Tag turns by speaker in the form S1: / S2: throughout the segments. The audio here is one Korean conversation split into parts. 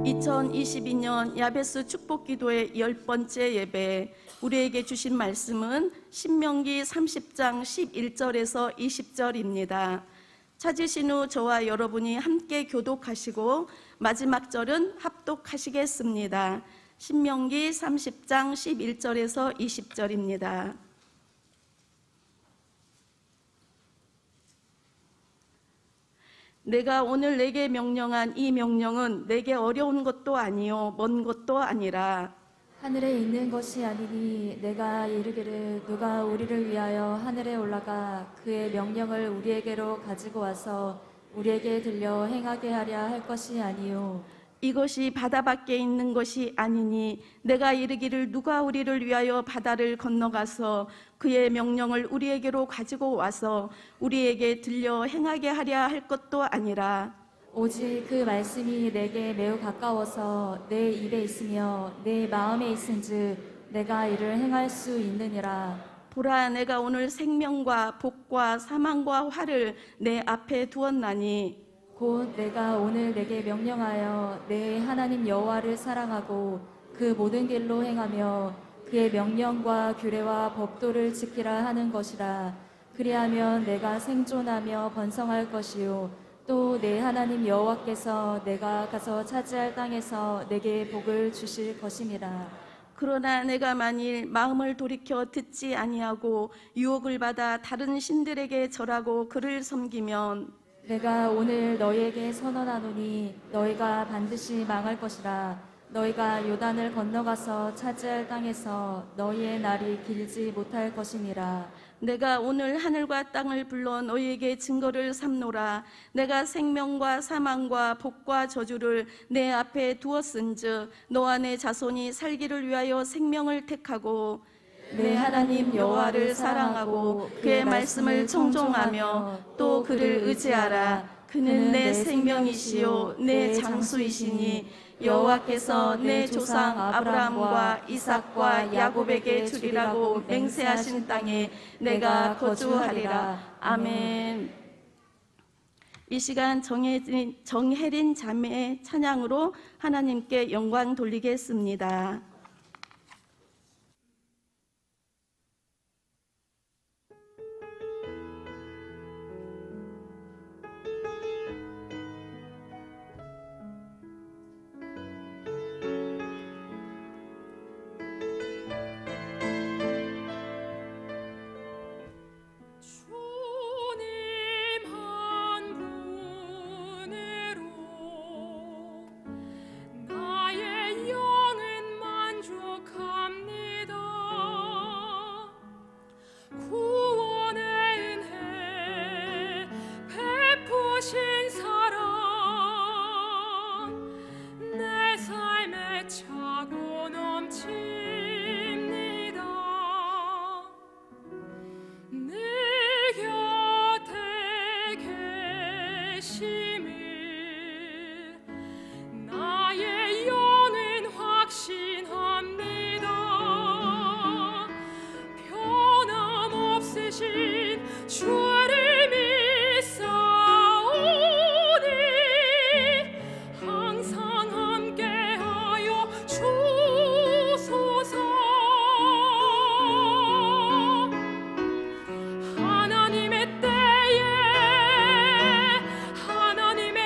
S1: 2022년 야베스 축복기도의 10번째 예배, 우리에게 주신 말씀은 신명기 30장 11절에서 20절입니다. 찾으신 후 저와 여러분이 함께 교독하시고 마지막 절은 합독하시겠습니다. 신명기 30장 11절에서 20절입니다. 내가 오늘 내게 명령한 이 명령은 내게 어려운 것도 아니요 먼 것도 아니라
S2: 하늘에 있는 것이 아니니 내가 이르기를 누가 우리를 위하여 하늘에 올라가 그의 명령을 우리에게로 가지고 와서 우리에게 들려 행하게 하랴 할 것이 아니요
S1: 이것이 바다 밖에 있는 것이 아니니 내가 이르기를 누가 우리를 위하여 바다를 건너가서 그의 명령을 우리에게로 가지고 와서 우리에게 들려 행하게 하랴 할 것도 아니라
S2: 오직 그 말씀이 내게 매우 가까워서 내 입에 있으며 내 마음에 있은즉 내가 이를 행할 수 있느니라.
S1: 보라, 내가 오늘 생명과 복과 사망과 화를 내 앞에 두었나니
S2: 곧 내가 오늘 내게 명령하여 내 하나님 여호와를 사랑하고 그 모든 길로 행하며 그의 명령과 규례와 법도를 지키라 하는 것이라. 그리하면 내가 생존하며 번성할 것이요 또 내 하나님 여호와께서 내가 가서 차지할 땅에서 내게 복을 주실 것임이라.
S1: 그러나 내가 만일 마음을 돌이켜 듣지 아니하고 유혹을 받아 다른 신들에게 절하고 그를 섬기면
S2: 내가 오늘 너희에게 선언하노니 너희가 반드시 망할 것이라. 너희가 요단을 건너가서 차지할 땅에서 너희의 날이 길지 못할 것이니라.
S1: 내가 오늘 하늘과 땅을 불러 너희에게 증거를 삼노라. 내가 생명과 사망과 복과 저주를 내 앞에 두었은즉 너와 내 자손이 살기를 위하여 생명을 택하고 내 하나님 여호와를 사랑하고 그의 말씀을 청종하며 또 그를 의지하라. 그는 내 생명이시요 내 장수이시니 여호와께서 내 조상 아브라함과 이삭과 야곱에게 주리라고 맹세하신 땅에 내가 거주하리라. 아멘. 이 시간 정혜린 자매의 찬양으로 하나님께 영광 돌리겠습니다.
S3: 하나님의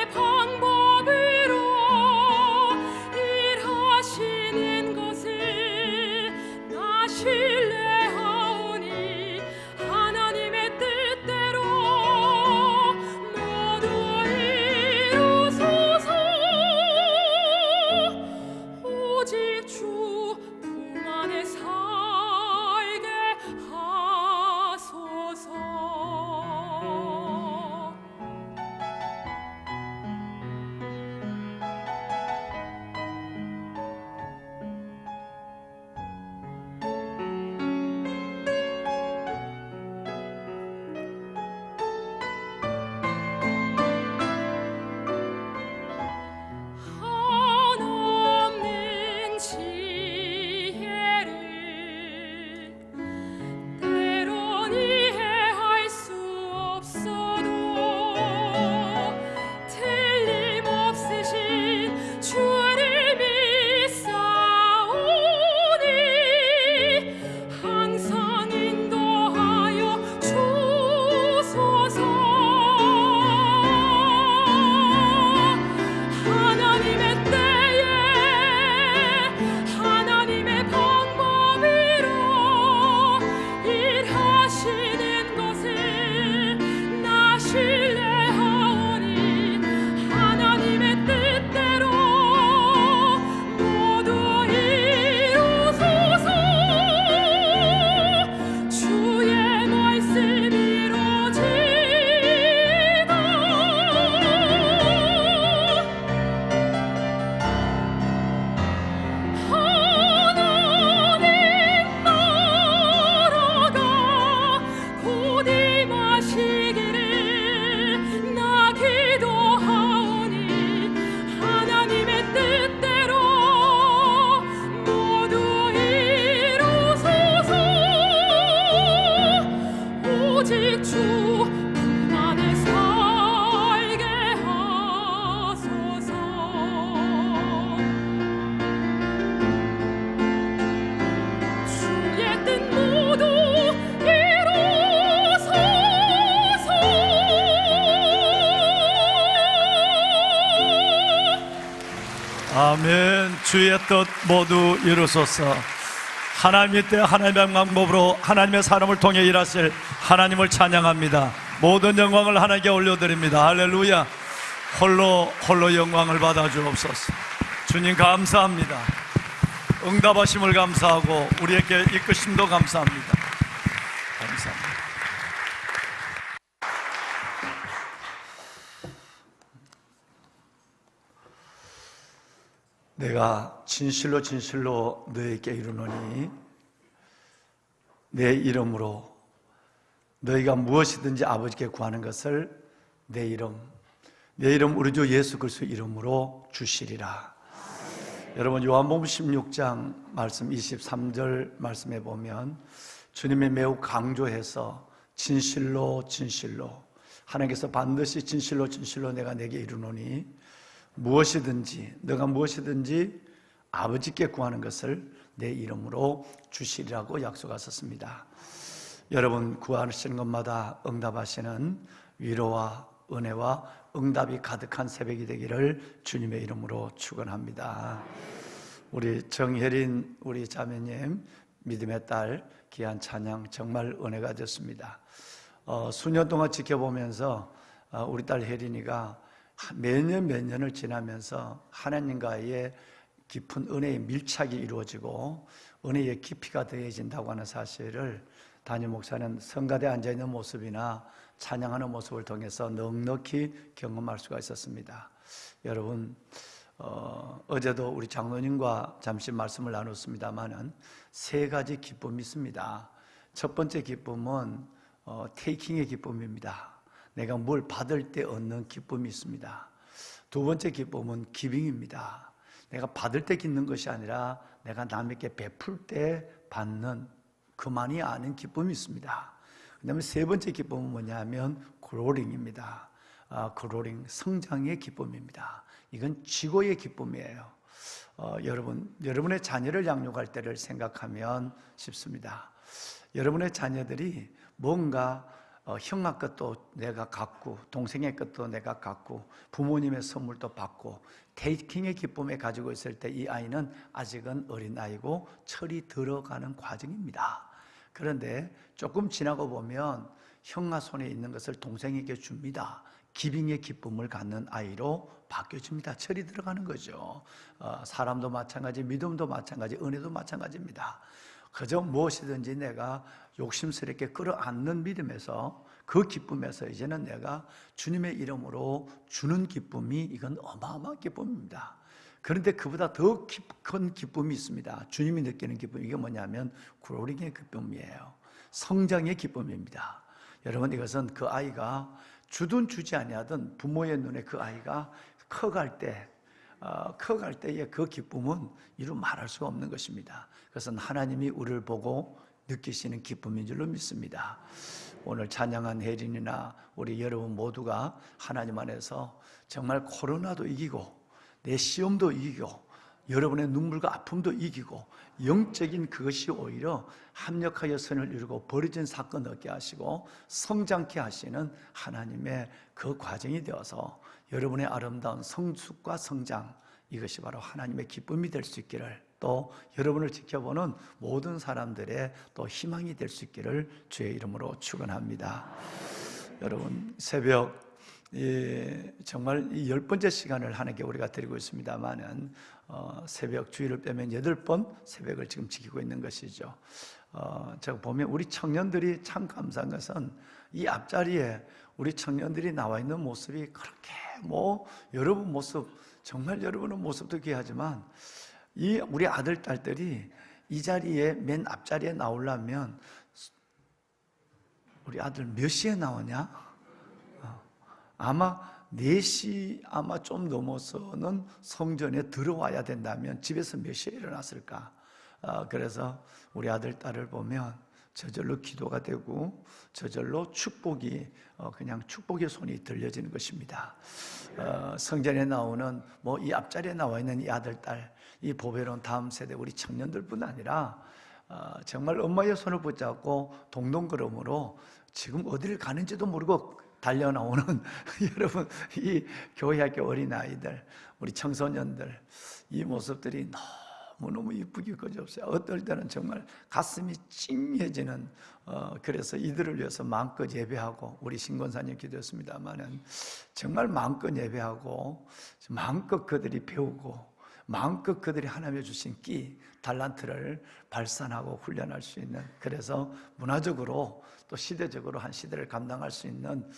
S3: 아멘. 주의 뜻 모두 이루소서. 하나님의 때 하나님의 방법으로 하나님의 사람을 통해 일하실 하나님을 찬양합니다. 모든 영광을 하나님께 올려드립니다. 할렐루야. 홀로 영광을 받아 주옵소서. 주님 감사합니다. 응답하심을 감사하고 우리에게 이끄심도 감사합니다. 감사합니다. 내가 진실로 너에게 이르노니 내 이름으로 너희가 무엇이든지 아버지께 구하는 것을 내 이름 우리 주 예수 그리스도 이름으로 주시리라. 여러분 요한복음 16장 말씀 23절 말씀에 보면 주님이 매우 강조해서 진실로 하나님께서 반드시 진실로 내가 내게 이르노니 너가 무엇이든지 아버지께 구하는 것을 내 이름으로 주시리라고 약속하셨습니다. 여러분 구하시는 것마다 응답하시는 위로와 은혜와 응답이 가득한 새벽이 되기를 주님의 이름으로 축원합니다. 우리 정혜린 우리 자매님 믿음의 딸 귀한 찬양 정말 은혜가 됐습니다. 수년 동안 지켜보면서 우리 딸 혜린이가 몇 년을 지나면서 하나님과의 깊은 은혜의 밀착이 이루어지고 은혜의 깊이가 더해진다고 하는 사실을 담임 목사는 성가대에 앉아있는 모습이나 찬양하는 모습을 통해서 넉넉히 경험할 수가 있었습니다. 여러분 어제도 우리 장로님과 잠시 말씀을 나눴습니다마는 세 가지 기쁨이 있습니다. 첫 번째 기쁨은 테이킹의 기쁨입니다. 내가 뭘 받을 때 얻는 기쁨이 있습니다. 두 번째 기쁨은 기빙입니다. 내가 받을 때 기는 것이 아니라 내가 남에게 베풀 때 받는 그만이 아는 기쁨이 있습니다. 그 다음에 세 번째 기쁨은 뭐냐면 그로링입니다. 그로링, 성장의 기쁨입니다. 이건 지고의 기쁨이에요. 여러분의 자녀를 양육할 때를 생각하면 쉽습니다. 여러분의 자녀들이 뭔가 형아 것도 내가 갖고 동생의 것도 내가 갖고 부모님의 선물도 받고 테이킹의 기쁨에 가지고 있을 때 이 아이는 아직은 어린아이고 철이 들어가는 과정입니다. 그런데 조금 지나고 보면 형아 손에 있는 것을 동생에게 줍니다. 기빙의 기쁨을 갖는 아이로 바뀌어집니다. 철이 들어가는 거죠. 사람도 마찬가지, 믿음도 마찬가지, 은혜도 마찬가지입니다. 그저 무엇이든지 내가 욕심스럽게 끌어안는 믿음에서 그 기쁨에서 이제는 내가 주님의 이름으로 주는 기쁨이 이건 어마어마한 기쁨입니다. 그런데 그보다 더 큰 기쁨이 있습니다. 주님이 느끼는 기쁨, 이게 뭐냐면 그로링의 기쁨이에요. 성장의 기쁨입니다. 여러분 이것은 그 아이가 주든 주지 아니하든 부모의 눈에 그 아이가 커갈 때의 그 기쁨은 이루 말할 수 없는 것입니다. 그것은 하나님이 우리를 보고 느끼시는 기쁨인 줄로 믿습니다. 오늘 찬양한 혜린이나 우리 여러분 모두가 하나님 안에서 정말 코로나도 이기고 내 시험도 이기고 여러분의 눈물과 아픔도 이기고 영적인 그것이 오히려 합력하여 선을 이루고 벌어진 사건 얻게 하시고 성장케 하시는 하나님의 그 과정이 되어서 여러분의 아름다운 성숙과 성장, 이것이 바로 하나님의 기쁨이 될 수 있기를, 또 여러분을 지켜보는 모든 사람들의 또 희망이 될 수 있기를 주의 이름으로 축원합니다. 여러분 새벽 정말 이 10번째 시간을 하나님께 우리가 드리고 있습니다만은 새벽 주일을 빼면 8번 새벽을 지금 지키고 있는 것이죠. 제가 보면 우리 청년들이 참 감사한 것은 이 앞자리에 우리 청년들이 나와 있는 모습이 그렇게 여러분 모습, 정말 여러분의 모습도 귀하지만 이 우리 아들, 딸들이 이 자리에 맨 앞자리에 나오려면 우리 아들 몇 시에 나오냐? 아마 4시 아마 좀 넘어서는 성전에 들어와야 된다면 집에서 몇 시에 일어났을까? 그래서 우리 아들, 딸을 보면 저절로 기도가 되고 저절로 축복이 그냥 축복의 손이 들려지는 것입니다. 성전에 나오는 이 앞자리에 나와 있는 이 아들, 딸, 이 보배로운 다음 세대 우리 청년들뿐 아니라 정말 엄마의 손을 붙잡고 동동걸음으로 지금 어디를 가는지도 모르고 달려나오는 여러분, 이 교회학교 어린아이들, 우리 청소년들, 이 모습들이 너무너무 이쁘기 그지없어요. 어떨 때는 정말 가슴이 찡해지는, 그래서 이들을 위해서 마음껏 예배하고, 우리 신권사님 기도했습니다마는 정말 마음껏 예배하고, 마음껏 그들이 배우고, 마음껏 그들이 하나님의 주신 끼, 달란트를 발산하고 훈련할 수 있는, 그래서 문화적으로 또 시대적으로 한 시대를 감당할 수 있는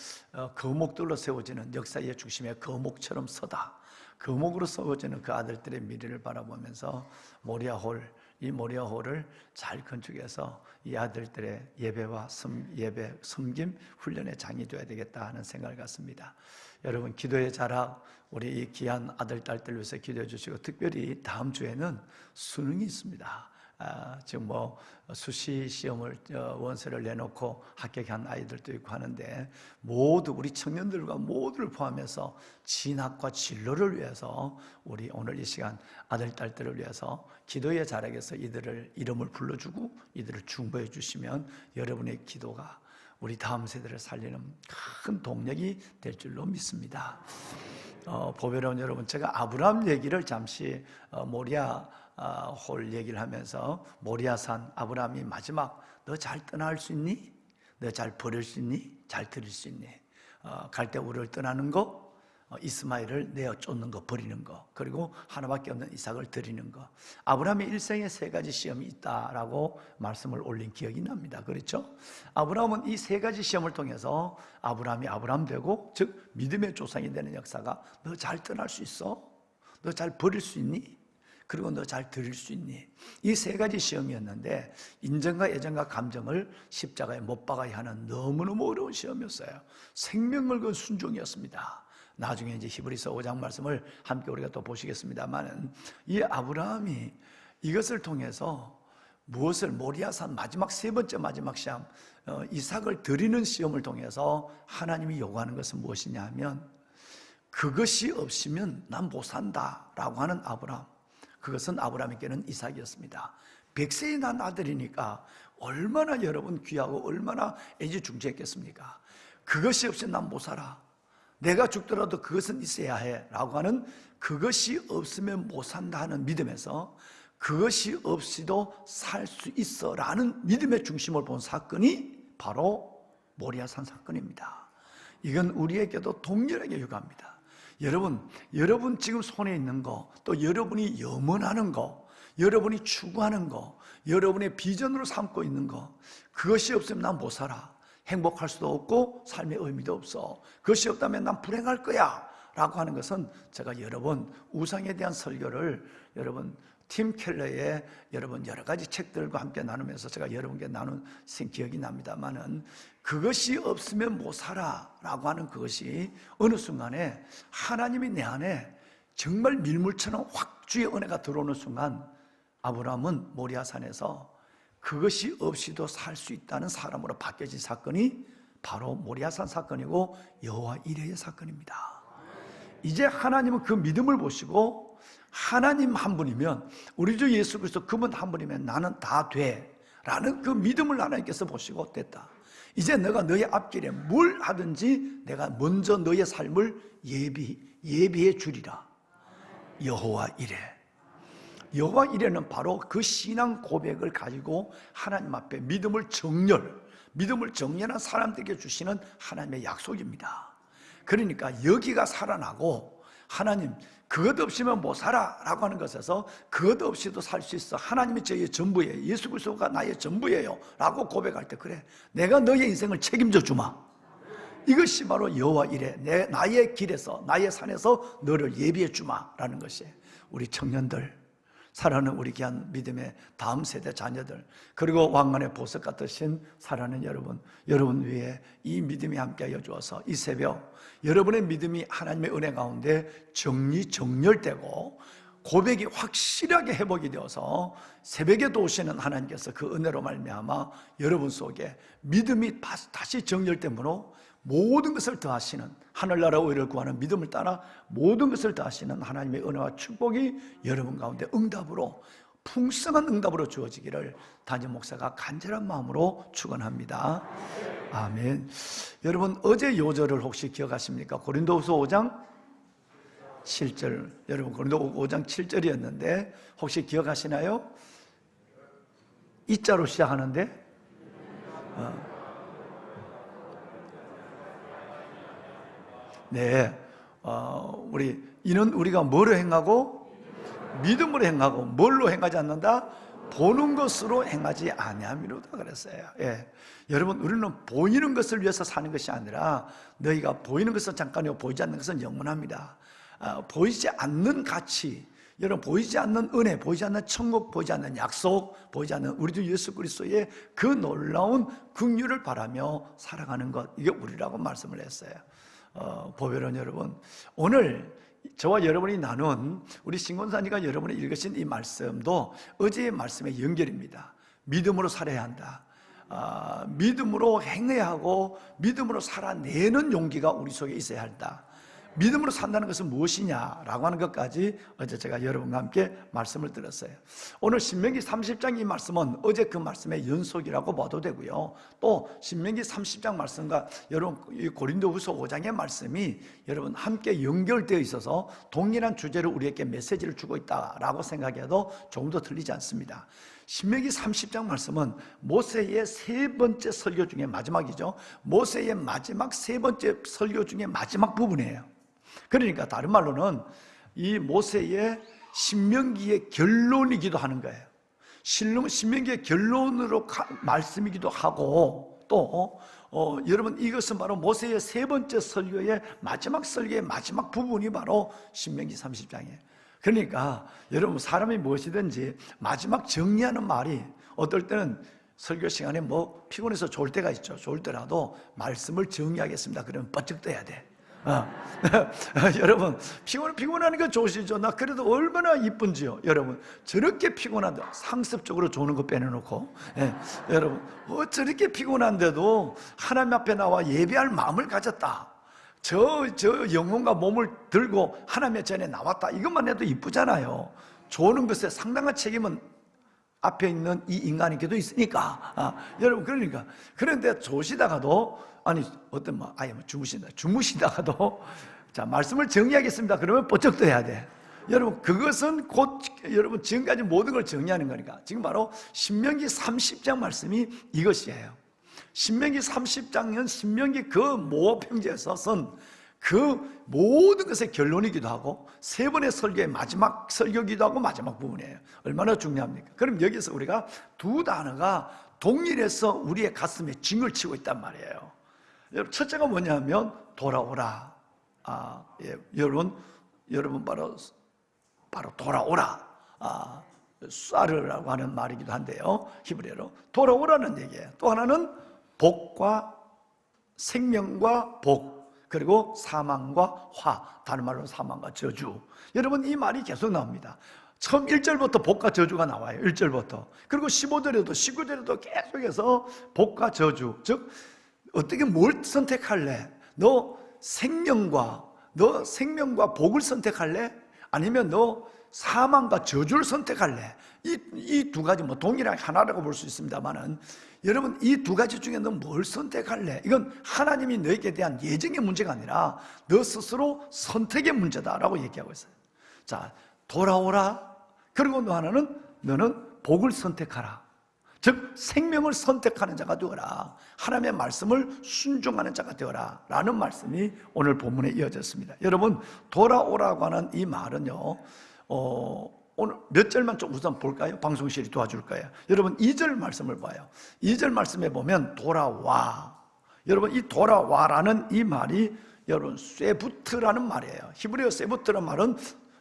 S3: 거목들로 세워지는, 역사의 중심에 거목처럼 서다, 거목으로 세워지는 그 아들들의 미래를 바라보면서 모리아홀, 이 모리아홀을 잘 건축해서 이 아들들의 예배와 섬김 훈련의 장이 되어야 되겠다 하는 생각을 갖습니다. 여러분, 기도의 자락, 우리 이 귀한 아들, 딸들 위해서 기도해 주시고, 특별히 다음 주에는 수능이 있습니다. 지금 수시 시험을 원서를 내놓고 합격한 아이들도 있고 하는데, 모두 우리 청년들과 모두를 포함해서 진학과 진로를 위해서 우리 오늘 이 시간 아들, 딸들을 위해서 기도의 자락에서 이들을 이름을 불러주고 이들을 중보해 주시면 여러분의 기도가 우리 다음 세대를 살리는 큰 동력이 될 줄로 믿습니다. 보배로운 여러분, 제가 아브라함 얘기를 잠시 모리아 홀 얘기를 하면서, 모리아산, 아브라함이 마지막 너 잘 떠날 수 있니? 너 잘 버릴 수 있니? 잘 들일 수 있니? 갈대 우를 떠나는 거, 이스마엘을 내어 쫓는 거, 버리는 거, 그리고 하나밖에 없는 이삭을 드리는 거. 아브라함의 일생에 3가지 시험이 있다라고 말씀을 올린 기억이 납니다. 그렇죠? 아브라함은 이 3가지 시험을 통해서 아브라함이 아브라함 되고, 즉 믿음의 조상이 되는 역사가, 너 잘 떠날 수 있어? 너 잘 버릴 수 있니? 그리고 너 잘 드릴 수 있니? 이 3가지 시험이었는데, 인정과 애정과 감정을 십자가에 못 박아야 하는 너무너무 어려운 시험이었어요. 생명을 건 순종이었습니다. 나중에 이제 히브리서 5장 말씀을 함께 우리가 또 보시겠습니다만은, 이 아브라함이 이것을 통해서 무엇을, 모리아산 마지막 3번째 마지막 시험, 이삭을 드리는 시험을 통해서 하나님이 요구하는 것은 무엇이냐 하면, 그것이 없으면 난 못 산다라고 하는 아브라함. 그것은 아브라함에게는 이삭이었습니다. 100세에 난 아들이니까 얼마나 여러분 귀하고 얼마나 애지중지했겠습니까? 그것이 없으면 난 못 살아, 내가 죽더라도 그것은 있어야 해 라고 하는, 그것이 없으면 못 산다 하는 믿음에서 그것이 없이도 살 수 있어 라는 믿음의 중심을 본 사건이 바로 모리아산 사건입니다. 이건 우리에게도 동일하게 유효합니다. 여러분 지금 손에 있는 거, 또 여러분이 염원하는 거, 여러분이 추구하는 거, 여러분의 비전으로 삼고 있는 거, 그것이 없으면 난 못 살아, 행복할 수도 없고 삶의 의미도 없어, 그것이 없다면 난 불행할 거야 라고 하는 것은, 제가 여러분 우상에 대한 설교를 여러분 팀 켈러의 여러분 여러 가지 책들과 함께 나누면서 제가 여러분께 나눈 기억이 납니다만은, 그것이 없으면 못 살아 라고 하는 그것이 어느 순간에 하나님이 내 안에 정말 밀물처럼 확 주의 은혜가 들어오는 순간, 아브라함은 모리아산에서 그것이 없이도 살 수 있다는 사람으로 바뀌어진 사건이 바로 모리아산 사건이고 여호와 이레의 사건입니다. 이제 하나님은 그 믿음을 보시고, 하나님 한 분이면, 우리 주 예수 그리스도 그분 한 분이면 나는 다 돼 라는 그 믿음을 하나님께서 보시고, 됐다, 이제 너가 너의 앞길에 뭘 하든지 내가 먼저 너의 삶을 예비해 주리라. 여호와 이레. 여호와 이레는 바로 그 신앙 고백을 가지고 하나님 앞에 믿음을 정렬한 사람들에게 주시는 하나님의 약속입니다. 그러니까 여기가 살아나고, 하나님 그것 없이면 못 살아 라고 하는 것에서 그것 없이도 살 수 있어, 하나님이 저의 전부예요, 예수 그리스도가 나의 전부예요 라고 고백할 때, 그래 내가 너의 인생을 책임져 주마, 이것이 바로 여호와 이레, 나의 길에서 나의 산에서 너를 예비해 주마 라는 것이, 우리 청년들, 사랑하는 우리 귀한 믿음의 다음 세대 자녀들, 그리고 왕관의 보석 같으신 사랑하는 여러분 위에 이 믿음이 함께하여 주어서 이 새벽 여러분의 믿음이 하나님의 은혜 가운데 정렬되고 고백이 확실하게 회복이 되어서 새벽에도 오시는 하나님께서 그 은혜로 말미암아 여러분 속에 믿음이 다시 정렬됨으로 모든 것을 더하시는, 하늘나라 의를 구하는 믿음을 따라 모든 것을 더하시는 하나님의 은혜와 축복이 여러분 가운데 응답으로 풍성한 응답으로 주어지기를 담임 목사가 간절한 마음으로 축원합니다. 아멘. 여러분 어제 요절을 혹시 기억하십니까? 고린도후서 5장 7절. 여러분 고린도 5장 7절이었는데 혹시 기억하시나요? 이자로 시작하는데 네, 우리 이는 우리가 뭐로 행하고 믿음으로 행하고 뭘로 행하지 않는다? 보는 것으로 행하지 아니함이로다 그랬어요. 예. 여러분 우리는 보이는 것을 위해서 사는 것이 아니라 너희가 보이는 것은 잠깐이고 보이지 않는 것은 영원합니다. 보이지 않는 가치, 여러분 보이지 않는 은혜, 보이지 않는 천국, 보이지 않는 약속, 보이지 않는 우리 주 예수 그리스도의 그 놀라운 긍휼을 바라며 살아가는 것, 이게 우리라고 말씀을 했어요. 보배론 여러분, 오늘 저와 여러분이 나눈 우리 신권사님과 여러분이 읽으신 이 말씀도 어제의 말씀의 연결입니다. 믿음으로 살아야 한다. 믿음으로 행해야 하고 믿음으로 살아내는 용기가 우리 속에 있어야 한다. 믿음으로 산다는 것은 무엇이냐라고 하는 것까지 어제 제가 여러분과 함께 말씀을 드렸어요. 오늘 신명기 30장 이 말씀은 어제 그 말씀의 연속이라고 봐도 되고요. 또 신명기 30장 말씀과 여러분 이 고린도후서 5장의 말씀이 여러분 함께 연결되어 있어서 동일한 주제로 우리에게 메시지를 주고 있다라고 생각해도 조금 더 틀리지 않습니다. 신명기 30장 말씀은 모세의 세 번째 설교 중에 마지막이죠. 모세의 마지막 세 번째 설교 중에 마지막 부분이에요. 그러니까 다른 말로는 이 모세의 신명기의 결론이기도 하는 거예요. 신명기의 결론으로 말씀이기도 하고 또 여러분 이것은 바로 모세의 세 번째 설교의 마지막 설교의 마지막 부분이 바로 신명기 30장이에요. 그러니까 여러분 사람이 무엇이든지 마지막 정리하는 말이 어떨 때는 설교 시간에 뭐 피곤해서 좋을 때가 있죠. 좋을 때라도 말씀을 정리하겠습니다. 그러면 번쩍 떠야 돼. 여러분 피곤하는 거 좋으시죠? 나 그래도 얼마나 이쁜지요. 여러분 저렇게 피곤한데 상습적으로 조는 거 빼내놓고 여러분 저렇게 피곤한데도 하나님 앞에 나와 예배할 마음을 가졌다. 저 영혼과 몸을 들고 하나님의 전에 나왔다. 이것만 해도 이쁘잖아요. 조는 것에 상당한 책임은 앞에 있는 이 인간에게도 있으니까. 여러분 그러니까 그런데 조시다가도 아니 어떤 뭐 아예 주무시다가도 자 말씀을 정리하겠습니다. 그러면 번쩍 떠야 돼. 여러분 그것은 곧 여러분 지금까지 모든 걸 정리하는 거니까 지금 바로 신명기 30장 말씀이 이것이에요. 신명기 30장은 신명기 그 모평지에서 쓴 그 모든 것의 결론이기도 하고 세 번의 설교의 마지막 설교기도 하고 마지막 부분이에요. 얼마나 중요합니까? 그럼 여기서 우리가 두 단어가 동일해서 우리의 가슴에 징을 치고 있단 말이에요. 첫째가 뭐냐면 돌아오라. 여러분 바로 돌아오라. 쏴르라고 하는 말이기도 한데요. 히브리어로 돌아오라는 얘기예요. 또 하나는 복과 생명과 복 그리고 사망과 화, 다른 말로 사망과 저주. 여러분 이 말이 계속 나옵니다. 처음 1절부터 복과 저주가 나와요. 1절부터. 그리고 15절에도 19절에도 계속해서 복과 저주. 즉 어떻게 뭘 선택할래? 너 생명과 복을 선택할래? 아니면 너 사망과 저주를 선택할래? 이 두 가지 뭐 동일하게 하나라고 볼 수 있습니다만은 여러분 이 두 가지 중에 너 뭘 선택할래? 이건 하나님이 너에게 대한 예정의 문제가 아니라 너 스스로 선택의 문제다라고 얘기하고 있어요. 자, 돌아오라. 그리고 너는 복을 선택하라. 즉 생명을 선택하는 자가 되어라. 하나님의 말씀을 순종하는 자가 되어라 라는 말씀이 오늘 본문에 이어졌습니다. 여러분 돌아오라고 하는 이 말은요 오늘 몇 절만 좀 우선 볼까요? 방송실이 도와줄 거예요. 여러분 2절 말씀을 봐요. 2절 말씀에 보면 돌아와. 여러분 이 돌아와라는 이 말이 여러분 쇠부트라는 말이에요. 히브리어 쇠부트라는 말은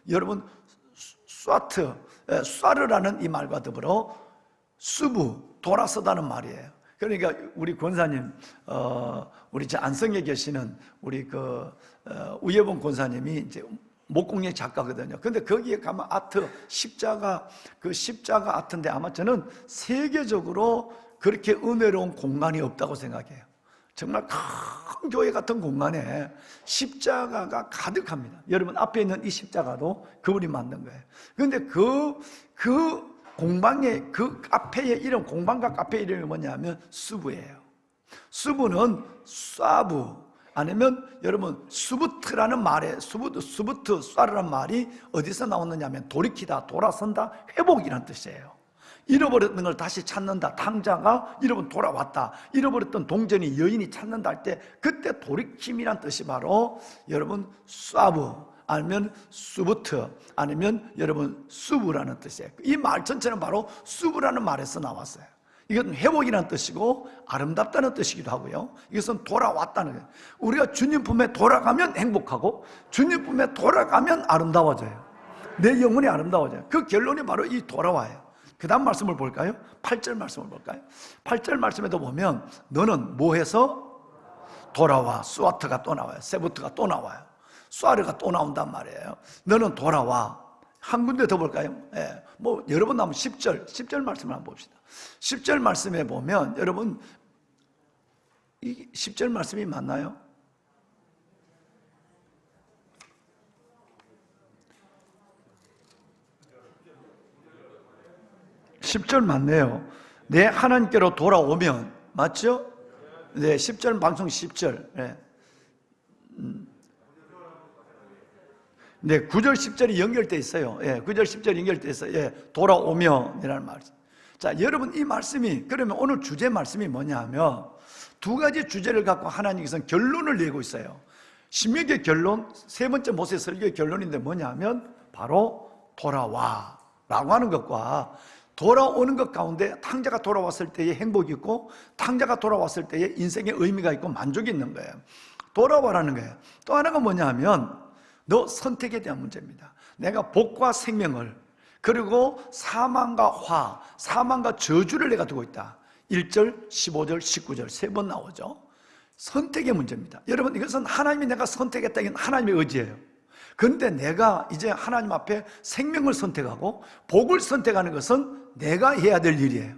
S3: 여러분 쏴르라는 이 말과 더불어 수부 돌아서다는 말이에요. 그러니까 우리 권사님 우리 안성에 계시는 우리 우예봉 권사님이 이제 목공예 작가거든요. 근데 거기에 가면 아트 십자가 아트인데 아마 저는 세계적으로 그렇게 은혜로운 공간이 없다고 생각해요. 정말 큰 교회 같은 공간에 십자가가 가득합니다. 여러분 앞에 있는 이 십자가도 그분이 만든 거예요. 그런데 그 공방의 그 카페의 이름, 공방과 카페 이름이 뭐냐면 수부예요. 수부는 쏴부, 아니면 여러분 수부트라는 말에 수부트, 쏴라는 말이 어디서 나오느냐면 돌이키다, 돌아선다, 회복이라는 뜻이에요. 잃어버렸던 걸 다시 찾는다. 탕자가 잃어버려 돌아왔다. 잃어버렸던 동전이 여인이 찾는다 할 때 그때 돌이킴이란 뜻이 바로 여러분 쏴부, 아니면 수부트, 아니면 여러분 수부라는 뜻이에요. 이 말 전체는 바로 수부라는 말에서 나왔어요. 이건 회복이라는 뜻이고 아름답다는 뜻이기도 하고요. 이것은 돌아왔다는 거예요. 우리가 주님 품에 돌아가면 행복하고 주님 품에 돌아가면 아름다워져요. 내 영혼이 아름다워져요. 그 결론이 바로 이 돌아와요. 그 다음 말씀을 볼까요? 8절 말씀을 볼까요? 8절 말씀에도 보면 너는 뭐 해서 돌아와. 스와트가 또 나와요. 세부트가 또 나와요. 스와르가 또 나온단 말이에요. 너는 돌아와. 한 군데 더 볼까요? 예, 뭐 여러 번 나오면 10절 말씀을 한번 봅시다. 10절 말씀에 보면 여러분 이 10절 말씀이 맞나요? (10절) 맞네요. 내 하나님께로 돌아오면 맞죠? 네, 10절 방송 10절. 네. 네, 9절 10절이 연결돼 있어요. 예, 9절 10절이 연결돼 있어요. 예, 돌아오면이라는 말씀. 자, 여러분 이 말씀이 그러면 오늘 주제 말씀이 뭐냐 하면 두 가지 주제를 갖고 하나님께서는 결론을 내고 있어요. 신명기의 결론, 세 번째 모세 설교의 결론인데 뭐냐 하면 바로 돌아와 라고 하는 것과 돌아오는 것 가운데 탕자가 돌아왔을 때의 행복이 있고 탕자가 돌아왔을 때의 인생의 의미가 있고 만족이 있는 거예요. 돌아와라는 거예요. 또 하나가 뭐냐 하면 너 선택에 대한 문제입니다. 내가 복과 생명을, 그리고 사망과 화, 사망과 저주를 내가 두고 있다. 1절, 15절, 19절 세 번 나오죠. 선택의 문제입니다. 여러분 이것은 하나님이 내가 선택했다, 이건 하나님의 의지예요. 그런데 내가 이제 하나님 앞에 생명을 선택하고 복을 선택하는 것은 내가 해야 될 일이에요.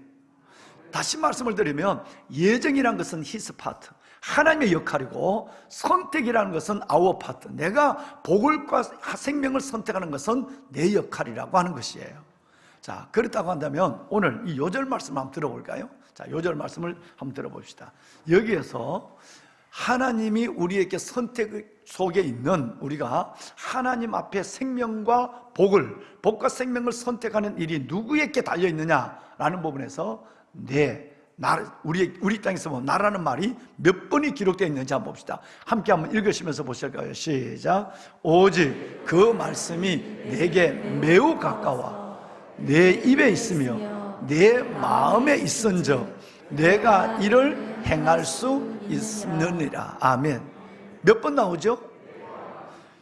S3: 다시 말씀을 드리면 예정이란 것은 his part, 하나님의 역할이고 선택이라는 것은 our part, 내가 복을과 생명을 선택하는 것은 내 역할이라고 하는 것이에요. 자, 그렇다고 한다면 오늘 이 요절 말씀 한번 들어볼까요? 자, 요절 말씀을 한번 들어봅시다. 여기에서 하나님이 우리에게 선택 속에 있는 우리가 하나님 앞에 생명과 복을, 복과 생명을 선택하는 일이 누구에게 달려있느냐라는 부분에서 우리 땅에서 보면 나라는 말이 몇 번이 기록되어 있는지 한번 봅시다. 함께 한번 읽으시면서 보실까요? 시작. 오직 그 말씀이 내게 매우 가까워 내 입에 있으며 내 마음에 있은즉 내가 이를 행할 수 있느니라. 아멘. 몇 번 나오죠?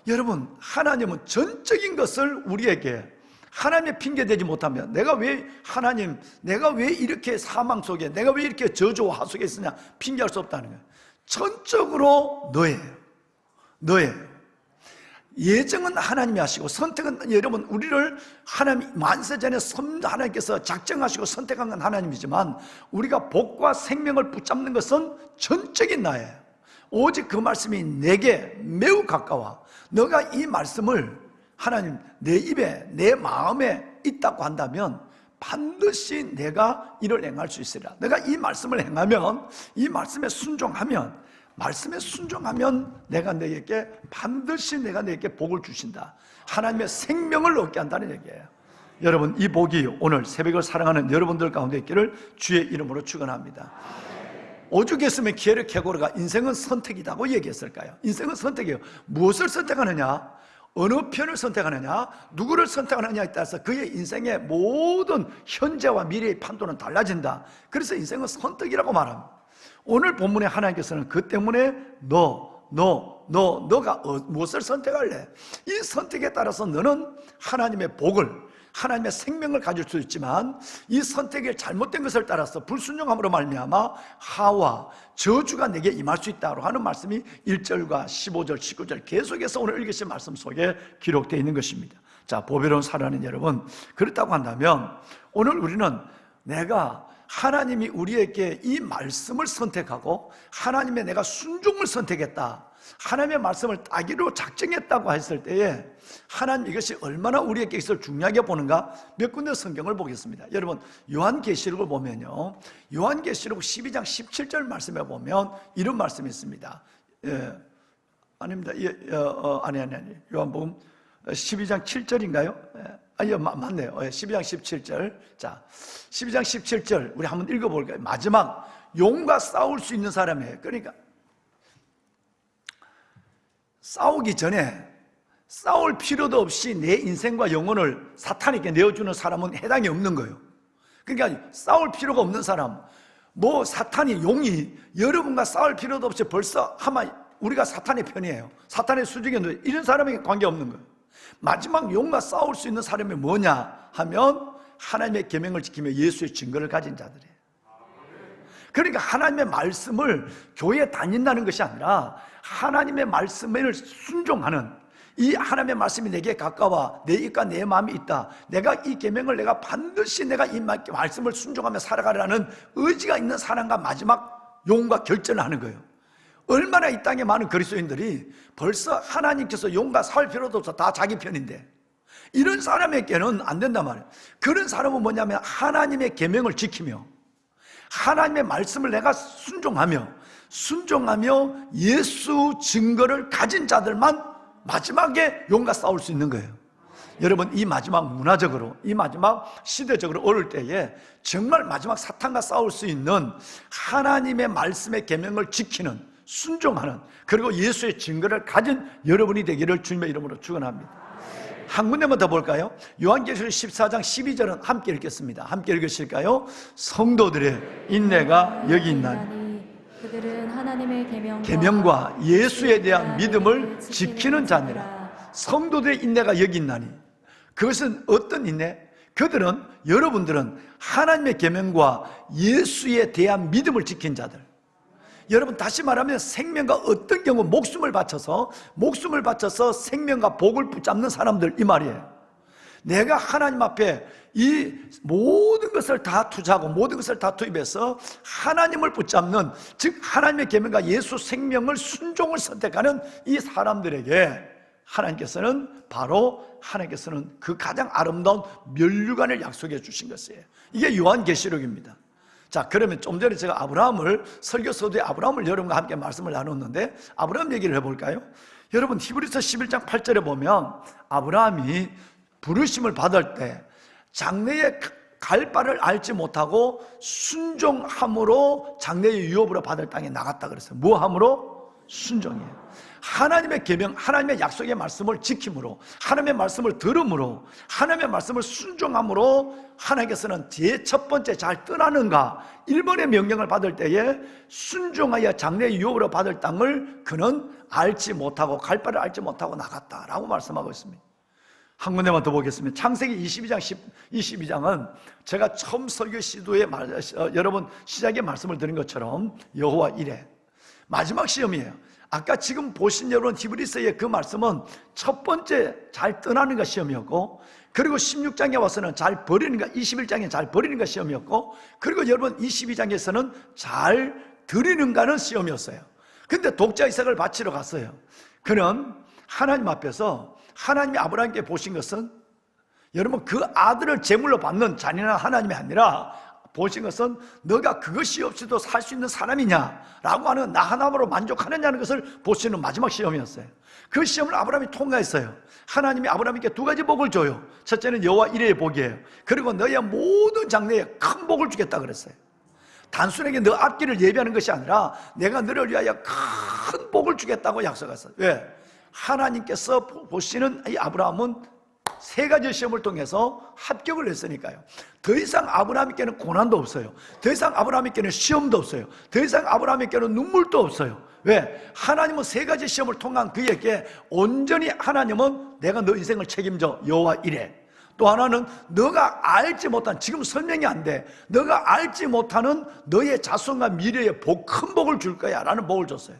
S3: 여러분, 하나님은 전적인 것을 우리에게 하나님의 핑계 대지 못하면 내가 왜 이렇게 사망 속에, 내가 왜 이렇게 저주와 하속에 있으냐 핑계할 수 없다는 거예요. 전적으로 너예요. 예정은 하나님이 하시고 선택은 여러분 우리를 하나님 만세전에 하나님께서 작정하시고 선택한 건 하나님이지만 우리가 복과 생명을 붙잡는 것은 전적인 나예요. 오직 그 말씀이 내게 매우 가까워. 너가 이 말씀을 하나님 내 입에 내 마음에 있다고 한다면 반드시 내가 이를 행할 수 있으리라. 내가 이 말씀을 행하면, 이 말씀에 순종하면 반드시 내가 너에게 복을 주신다. 하나님의 생명을 얻게 한다는 얘기예요. 여러분, 이 복이 오늘 새벽을 사랑하는 여러분들 가운데 있기를 주의 이름으로 축원합니다. 오죽했으면 기회를 캐고르가 인생은 선택이라고 얘기했을까요? 인생은 선택이에요. 무엇을 선택하느냐, 어느 편을 선택하느냐, 누구를 선택하느냐에 따라서 그의 인생의 모든 현재와 미래의 판도는 달라진다. 그래서 인생은 선택이라고 말합니다. 오늘 본문에 하나님께서는 그 때문에 너가 무엇을 선택할래? 이 선택에 따라서 너는 하나님의 복을, 하나님의 생명을 가질 수 있지만 이 선택의 잘못된 것을 따라서 불순종함으로 말미암아 하와 저주가 내게 임할 수 있다고 하는 말씀이 1절과 15절, 19절 계속해서 오늘 읽으신 말씀 속에 기록되어 있는 것입니다. 자, 보배로운 사랑하는 여러분, 그렇다고 한다면 오늘 우리는 내가 하나님이 우리에게 이 말씀을 선택하고 하나님의 내가 순종을 선택했다, 하나님의 말씀을 따기로 작정했다고 했을 때에 하나님 이것이 얼마나 우리에게 있어 중요하게 보는가 몇 군데 성경을 보겠습니다. 여러분 요한계시록을 보면요, 요한계시록 12장 17절 말씀에 보면 이런 말씀이 있습니다. 아닙니다. 아니 요한복음 12장 7절인가요? 맞네요. 12장 17절. 자, 12장 17절 우리 한번 읽어볼까요? 마지막 용과 싸울 수 있는 사람이에요. 그러니까 싸우기 전에 싸울 필요도 없이 내 인생과 영혼을 사탄에게 내어주는 사람은 해당이 없는 거예요. 그러니까 싸울 필요가 없는 사람, 뭐 사탄이 용이 여러분과 싸울 필요도 없이 벌써 아마 우리가 사탄의 편이에요. 사탄의 수중에 이런 사람에게 관계없는 거예요. 마지막 용과 싸울 수 있는 사람이 뭐냐 하면 하나님의 계명을 지키며 예수의 증거를 가진 자들이에요. 그러니까 하나님의 말씀을 교회에 다닌다는 것이 아니라 하나님의 말씀을 순종하는, 이 하나님의 말씀이 내게 가까워 내 입과 내 마음이 있다, 내가 이 계명을 내가 반드시 내가 이 말씀을 순종하며 살아가려는 의지가 있는 사람과 마지막 용과 결전을 하는 거예요. 얼마나 이 땅에 많은 그리스도인들이 벌써 하나님께서 용과 싸울 필요도 없어 다 자기 편인데, 이런 사람에게는 안 된단 말이에요. 그런 사람은 뭐냐면 하나님의 계명을 지키며 하나님의 말씀을 내가 순종하며 예수 증거를 가진 자들만 마지막에 용과 싸울 수 있는 거예요. 여러분 이 마지막 문화적으로, 이 마지막 시대적으로 어릴 때에 정말 마지막 사탄과 싸울 수 있는 하나님의 말씀의 계명을 지키는, 순종하는, 그리고 예수의 증거를 가진 여러분이 되기를 주님의 이름으로 축원합니다. 한 군데만 더 볼까요? 요한계시록 14장 12절은 함께 읽겠습니다. 함께 읽으실까요? 성도들의 인내가 여기 있나니
S2: 그들은 하나님의
S3: 계명과 예수에 대한 믿음을 지키는 자니라. 성도들의 인내가 여기 있나니, 그것은 어떤 인내? 그들은, 여러분들은 하나님의 계명과 예수에 대한 믿음을 지킨 자들. 여러분 다시 말하면 생명과 어떤 경우 목숨을 바쳐서 생명과 복을 붙잡는 사람들, 이 말이에요. 내가 하나님 앞에 이 모든 것을 다 투자하고 모든 것을 다 투입해서 하나님을 붙잡는, 즉 하나님의 계명과 예수 생명을 순종을 선택하는 이 사람들에게 하나님께서는 그 가장 아름다운 면류관을 약속해 주신 것이에요. 이게 요한계시록입니다. 자, 그러면 좀 전에 제가 설교서두에 아브라함을 여러분과 함께 말씀을 나눴는데 아브라함 얘기를 해볼까요? 여러분 히브리서 11장 8절에 보면 아브라함이 부르심을 받을 때 장래의 갈 바를 알지 못하고 순종함으로 장래의 유업으로 받을 땅에 나갔다 그랬어요. 뭐함으로? 순종이에요. 하나님의 계명, 하나님의 약속의 말씀을 지킴으로, 하나님의 말씀을 들음으로, 하나님의 말씀을 순종함으로 하나님께서는 제 첫 번째 잘 떠나는가 1번의 명령을 받을 때에 순종하여 장래의 유업으로 받을 땅을 그는 알지 못하고 갈 바를 알지 못하고 나갔다라고 말씀하고 있습니다. 한 군데만 더 보겠습니다. 창세기 22장은 제가 처음 설교 시도에 여러분 시작에 말씀을 드린 것처럼 여호와 이레 마지막 시험이에요. 아까 지금 보신 여러분 히브리서의 그 말씀은 첫 번째 잘 떠나는 가 시험이었고, 그리고 16장에 와서는 잘 버리는 가, 21장에 잘 버리는 가 시험이었고, 그리고 여러분 22장에서는 잘 드리는가는 시험이었어요. 근데 독자 이삭을 바치러 갔어요. 그는 하나님 앞에서 하나님이 아브라함께 보신 것은 여러분 그 아들을 제물로 받는 잔인한 하나님이 아니라 보신 것은 너가 그것이 없이도 살 수 있는 사람이냐라고 하는 나 하나로 만족하느냐는 것을 보시는 마지막 시험이었어요. 그 시험을 아브라함이 통과했어요. 하나님이 아브라함에게 두 가지 복을 줘요. 첫째는 여호와 이레의 복이에요. 그리고 너의 모든 장래에 큰 복을 주겠다 그랬어요. 단순하게 너 앞길을 예비하는 것이 아니라 내가 너를 위하여 큰 복을 주겠다고 약속했어요. 왜? 하나님께서 보시는 이 아브라함은 세 가지 시험을 통해서 합격을 했으니까요. 더 이상 아브라함에게는 고난도 없어요. 더 이상 아브라함에게는 시험도 없어요. 더 이상 아브라함에게는 눈물도 없어요. 왜? 하나님은 세 가지 시험을 통한 그에게 온전히 하나님은 내가 너 인생을 책임져 여호와 이레. 또 하나는 너가 알지 못한, 지금 설명이 안 돼, 너가 알지 못하는 너의 자손과 미래의 복, 큰 복을 줄 거야 라는 복을 줬어요.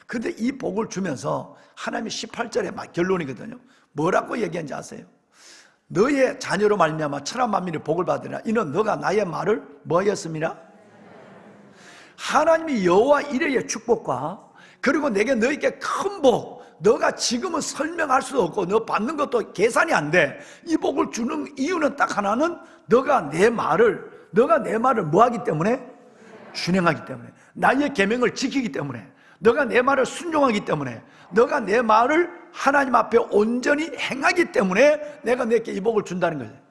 S3: 근데 이 복을 주면서 하나님이 18절에 막 결론이거든요. 뭐라고 얘기한지 아세요? 너의 자녀로 말미암아 천하 만민이 복을 받으리라. 이는 너가 나의 말을 뭐하였습니까? 하나님이 여호와 이레의 축복과 그리고 내게 너에게 큰 복, 너가 지금은 설명할 수도 없고 너 받는 것도 계산이 안 돼. 이 복을 주는 이유는 딱 하나는 너가 내 말을 뭐하기 때문에? 준행하기 때문에, 나의 계명을 지키기 때문에, 너가 내 말을 순종하기 때문에, 너가 내 말을 하나님 앞에 온전히 행하기 때문에 내가 너에게 이 복을 준다는 거예요.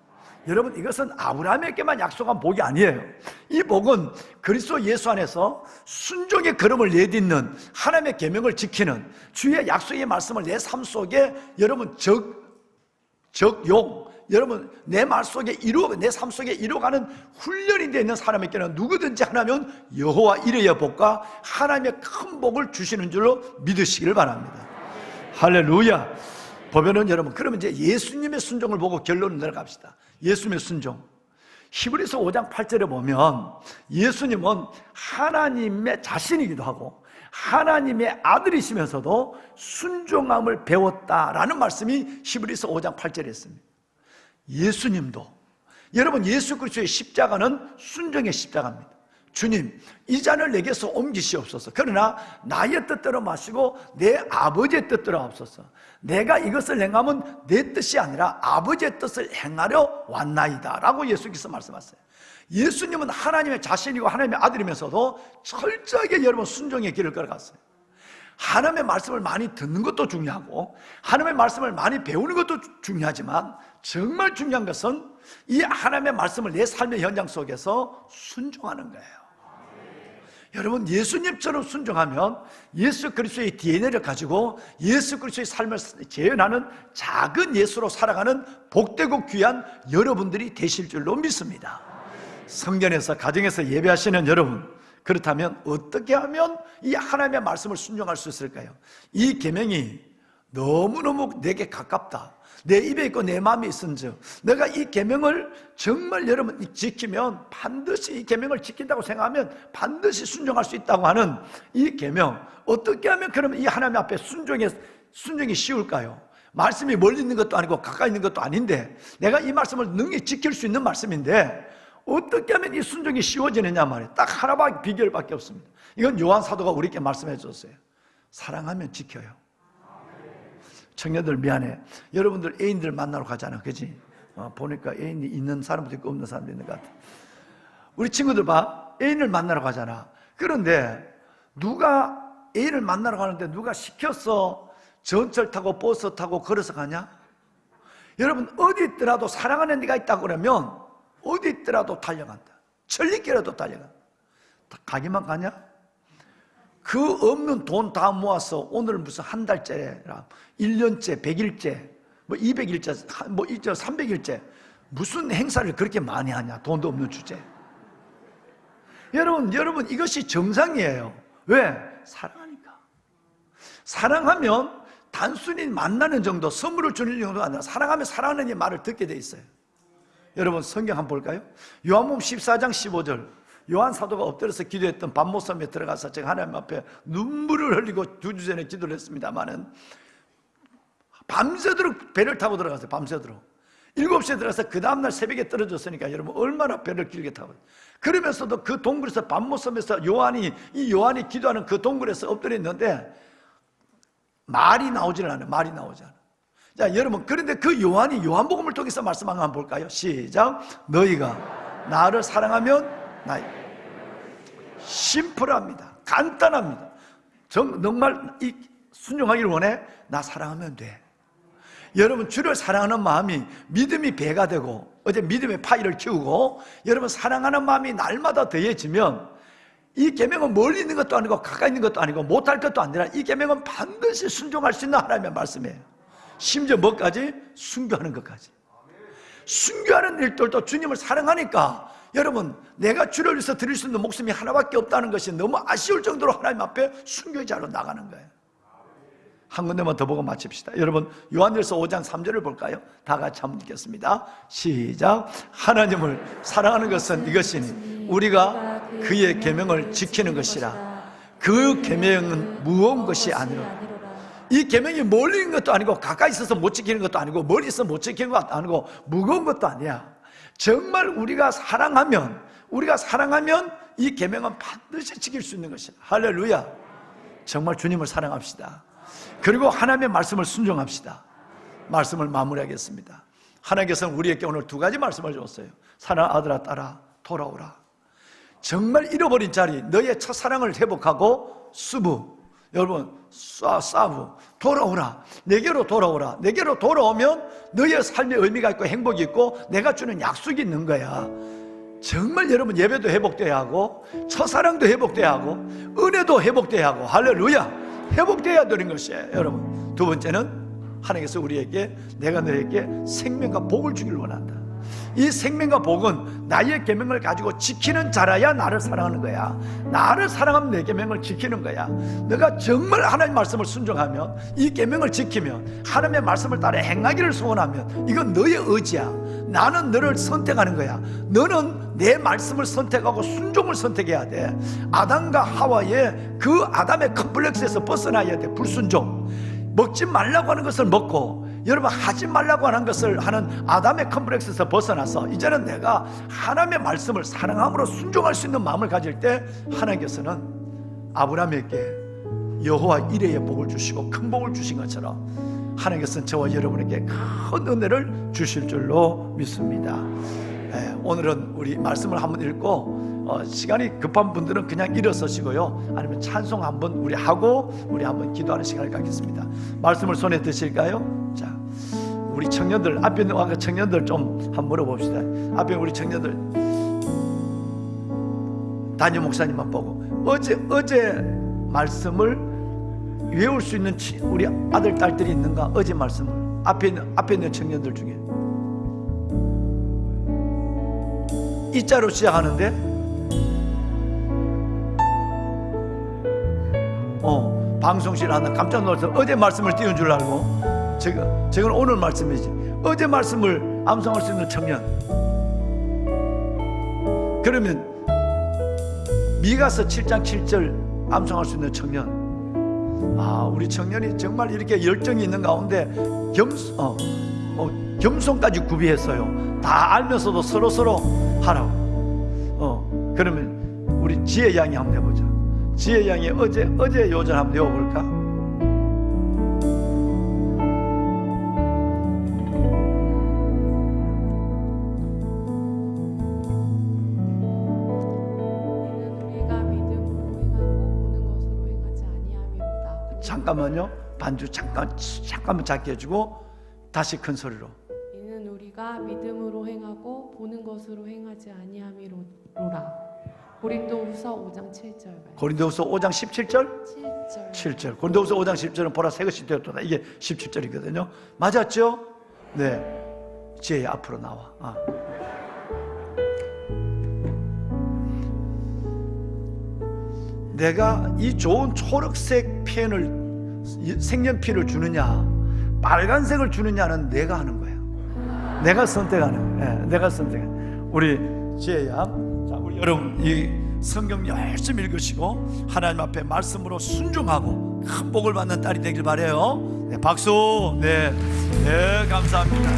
S3: 여러분, 이것은 아브라함에게만 약속한 복이 아니에요. 이 복은 그리스도 예수 안에서 순종의 걸음을 내딛는, 하나님의 계명을 지키는, 주의 약속의 말씀을 내 삶 속에 여러분 적용, 여러분 내 말 속에 내 삶 속에 이루어가는 훈련이 되어 있는 사람에게는 누구든지 하나면 여호와 이레의 복과 하나님의 큰 복을 주시는 줄로 믿으시기를 바랍니다. 할렐루야. 보면은 여러분, 그러면 이제 예수님의 순종을 보고 결론을 내려갑시다. 예수님의 순종. 히브리서 5장 8절에 보면 예수님은 하나님의 자신이기도 하고 하나님의 아들이시면서도 순종함을 배웠다라는 말씀이 히브리서 5장 8절에 있습니다. 예수님도, 여러분, 예수 그리스도의 십자가는 순종의 십자가입니다. 주님, 이 잔을 내게서 옮기시옵소서. 그러나 나의 뜻대로 마시고 내 아버지의 뜻대로 하옵소서. 내가 이것을 행하면 내 뜻이 아니라 아버지의 뜻을 행하려 왔나이다 라고 예수께서 말씀하셨어요. 예수님은 하나님의 자신이고 하나님의 아들이면서도 철저하게 여러분 순종의 길을 걸어갔어요. 하나님의 말씀을 많이 듣는 것도 중요하고 하나님의 말씀을 많이 배우는 것도 중요하지만 정말 중요한 것은 이 하나님의 말씀을 내 삶의 현장 속에서 순종하는 거예요. 여러분, 예수님처럼 순종하면 예수 그리스도의 DNA를 가지고 예수 그리스도의 삶을 재현하는 작은 예수로 살아가는 복되고 귀한 여러분들이 되실 줄로 믿습니다. 성전에서, 가정에서 예배하시는 여러분, 그렇다면 어떻게 하면 이 하나님의 말씀을 순종할 수 있을까요? 이 계명이 너무너무 내게 가깝다, 내 입에 있고 내 마음에 있은즉 내가 이 계명을 정말 여러분 지키면, 반드시 이 계명을 지킨다고 생각하면 반드시 순종할 수 있다고 하는 이 계명, 어떻게 하면 그러면 이 하나님 앞에 순종이 쉬울까요? 말씀이 멀리 있는 것도 아니고 가까이 있는 것도 아닌데 내가 이 말씀을 능히 지킬 수 있는 말씀인데 어떻게 하면 이 순종이 쉬워지느냐 말이에요. 딱 하나밖에, 비결밖에 없습니다. 이건 요한 사도가 우리에게 말씀해 줬어요. 사랑하면 지켜요. 청년들 미안해, 여러분들 애인들 만나러 가잖아, 그지? 보니까 애인이 있는 사람도 있고 없는 사람도 있는 것 같아. 우리 친구들 봐, 애인을 만나러 가잖아. 그런데 누가 애인을 만나러 가는데 누가 시켰어? 전철 타고 버스 타고 걸어서 가냐? 여러분, 어디 있더라도 사랑하는 네가 있다고 그러면 어디 있더라도 달려간다. 천리길에도 달려간다. 가기만 가냐? 그 없는 돈 다 모아서 오늘 무슨 한 달째라, 1년째, 100일째, 뭐 200일째, 뭐 300일째 무슨 행사를 그렇게 많이 하냐? 돈도 없는 주제. 여러분 이것이 정상이에요. 왜? 사랑하니까. 사랑하면 단순히 만나는 정도, 선물을 주는 정도가 아니라 사랑하면 사랑하는 이 말을 듣게 돼 있어요. 여러분 성경 한번 볼까요? 요한복음 14장 15절. 요한 사도가 엎드려서 기도했던 밤모섬에 들어가서 제가 하나님 앞에 눈물을 흘리고 2주 전에 기도를 했습니다마는 밤새도록 배를 타고 들어갔어요. 밤새도록 7시에 들어가서 그 다음날 새벽에 떨어졌으니까 여러분 얼마나 배를 길게 타고, 그러면서도 그 동굴에서 밤모섬에서 요한이 기도하는 그 동굴에서 엎드려 있는데 말이 나오질 않아요. 말이 나오지 않아요. 자, 여러분, 그런데 그 요한이 요한복음을 통해서 말씀한 거 한번 볼까요? 시작. 너희가 나를 사랑하면 심플합니다. 간단합니다. 정말 이 순종하기를 원해? 나 사랑하면 돼. 여러분, 주를 사랑하는 마음이 믿음이 배가 되고 어제 믿음의 파이를 키우고 여러분 사랑하는 마음이 날마다 더해지면 이 계명은 멀리 있는 것도 아니고 가까이 있는 것도 아니고 못할 것도 아니라 이 계명은 반드시 순종할 수 있는 하나님의 말씀이에요. 심지어 뭐까지? 순교하는 것까지. 순교하는 일들도 주님을 사랑하니까 여러분, 내가 주를 위해서 드릴 수 있는 목숨이 하나밖에 없다는 것이 너무 아쉬울 정도로 하나님 앞에 순교자로 나가는 거예요. 한 군데만 더 보고 마칩시다. 여러분, 요한일서 5장 3절을 볼까요? 다 같이 한번 읽겠습니다. 시작. 하나님을 사랑하는 것은 이것이니 우리가 그의 계명을 지키는 것이라. 그 계명은 무언 것이 아니라. 이 계명이 멀리 있는 것도 아니고 가까이 있어서 못 지키는 것도 아니고 멀리 있어서 못 지키는 것도 아니고 무거운 것도 아니야. 정말 우리가 사랑하면 이 계명은 반드시 지킬 수 있는 것이야. 할렐루야. 정말 주님을 사랑합시다. 그리고 하나님의 말씀을 순종합시다. 말씀을 마무리하겠습니다. 하나님께서는 우리에게 오늘 두 가지 말씀을 줬어요. 사랑하는 아들아 딸아 돌아오라. 정말 잃어버린 자리, 너의 첫사랑을 회복하고 수부, 여러분 사부 돌아오라. 내게로 돌아오라. 내게로 돌아오면 너의 삶에 의미가 있고 행복이 있고 내가 주는 약속이 있는 거야. 정말 여러분 예배도 회복돼야 하고 첫사랑도 회복돼야 하고 은혜도 회복돼야 하고 할렐루야 회복돼야 되는 것이에요. 여러분 두 번째는 하나님께서 우리에게 내가 너에게 생명과 복을 주기를 원한다. 이 생명과 복은 나의 계명을 가지고 지키는 자라야 나를 사랑하는 거야. 나를 사랑하면 내 계명을 지키는 거야. 내가 정말 하나님의 말씀을 순종하면 이 계명을 지키면 하나님의 말씀을 따라 행하기를 소원하면 이건 너의 의지야. 나는 너를 선택하는 거야. 너는 내 말씀을 선택하고 순종을 선택해야 돼. 아담과 하와의 그 아담의 컴플렉스에서 벗어나야 돼. 불순종. 먹지 말라고 하는 것을 먹고 여러분 하지 말라고 하는 것을 하는 아담의 컴플렉스에서 벗어나서 이제는 내가 하나님의 말씀을 사랑함으로 순종할 수 있는 마음을 가질 때 하나님께서는 아브라함에게 여호와 이레의 복을 주시고 큰 복을 주신 것처럼 하나님께서는 저와 여러분에게 큰 은혜를 주실 줄로 믿습니다. 오늘은 우리 말씀을 한번 읽고 시간이 급한 분들은 그냥 일어서시고요 아니면 찬송 한번 우리 하고 우리 한번 기도하는 시간을 갖겠습니다. 말씀을 손에 드실까요? 자, 우리 청년들 앞에 있는 아까 청년들 좀 한번 물어봅시다. 앞에 우리 청년들 담임 목사님만 보고 어제 말씀을 외울 수 있는 우리 아들 딸들이 있는가? 어제 말씀을 앞에 있는 청년들 중에 이 자로 시작하는데 방송실 하나 깜짝 놀라서 어제 말씀을 띄운 줄 알고 저건 오늘 말씀이지. 어제 말씀을 암송할 수 있는 청년. 그러면 미가서 7장 7절 암송할 수 있는 청년. 우리 청년이 정말 이렇게 열정이 있는 가운데 겸손까지 구비했어요. 다 알면서도 서로 하라고. 그러면 우리 지혜 양이 한번 해보자. 지혜 양이 어제 요절 한번 외워볼까? 잠깐만요. 반주 잠깐만 작게 해주고 다시 큰 소리로.
S4: 이는 우리가 믿음으로 행하고 보는 것으로 행하지 아니함이로라. 고린도후서 5장 7절.
S3: 고린도후서 5장 17절?
S4: 7절.
S3: 고린도후서 5장 10절은 보라 새 것이 되었도다. 이게 17절이거든요. 맞았죠? 네. 지혜야 앞으로 나와. 내가 이 좋은 초록색 펜을 색연필을 주느냐 빨간색을 주느냐는 내가 하는 거야. 내가 선택하는. 내가 선택하는. 우리 지혜야, 자 우리 여러분 이 성경 열심히 읽으시고 하나님 앞에 말씀으로 순종하고 큰 복을 받는 딸이 되길 바래요. 네, 박수. 네, 감사합니다.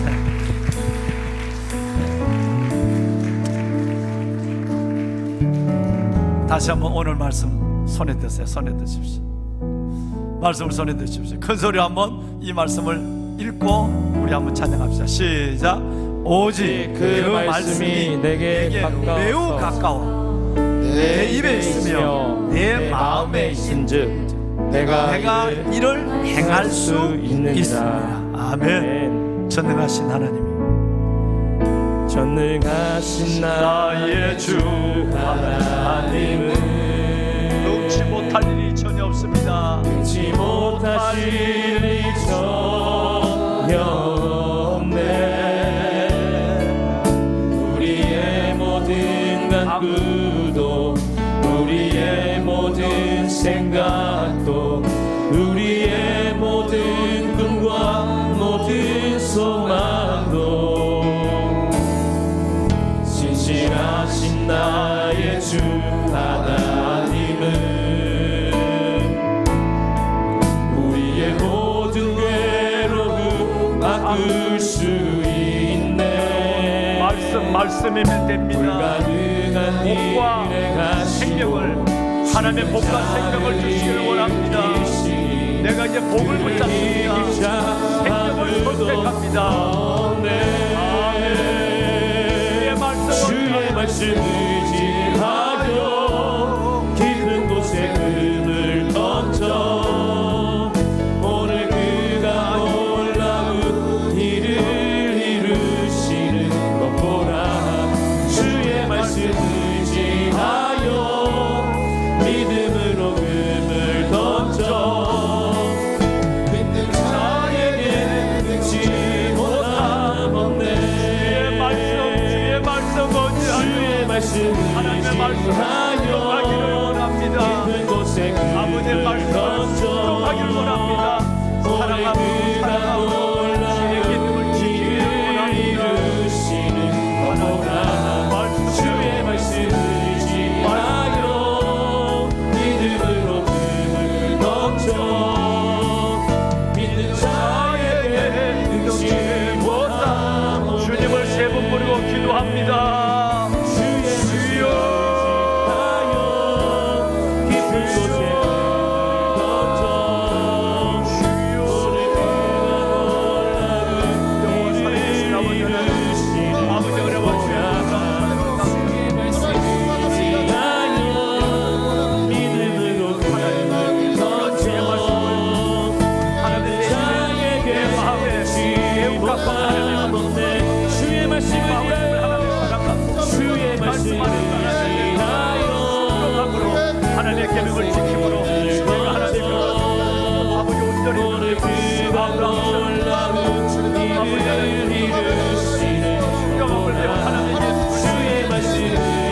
S3: 다시 한번 오늘 말씀 손에 드세요. 손에 드십시오. 말씀을 손에 드십시오. 큰 소리 한번 이 말씀을 읽고 우리 한번 찬양합시다. 시작. 오직 그 말씀이 내게 매우 가까워 내 입에 있으며 내 마음에 있은즉 내가 이를 행할 수 있느니라. 아멘. 전능하신 하나님이
S5: 전능하신 나의 주 하나님은
S3: 능치 못할 일이 전혀 없습니다.
S5: 능치 못하실 일이 전혀 없네. 우리의 모든 간구도 우리의 모든 생각도 우리의 모든 꿈과 모든 소망도 신실하신 나의 주 하나님은 우리의 이룰 수 있네.
S3: 말씀이면 됩니다.
S5: 불가능한
S3: 복과
S5: 일에 가시고
S3: 생명을, 하나님의 복과 생명을 주시길 원합니다. 내가 이제 복을 붙잡습니다. 생명을 선택합니다.
S5: 주의 말씀을 의지하여 깊은 곳에 금을 던져 오늘 그가 놀라운 일을 이루시는 것 보라. 주의 말씀 의지하여 믿음으로 금을 던져 믿는 자에게 능치 못함 없네.
S3: 주의 말씀을
S5: 하나님의 말씀을
S3: 하기를 원합니다.
S5: 깊은 곳에
S3: 아버지의
S5: 금을
S3: 말씀을
S5: 던져
S3: 순종하기를 원합니다. 사랑하고 주의 믿음을 지키기를 원합니다.
S5: 이루시는 거보라. 주의 말씀 의지하여 믿음으로 금을 던져 믿는 자에게 능치 못함 없네.
S3: 주님을 세 번 부르고 기도합니다.
S5: 하나님의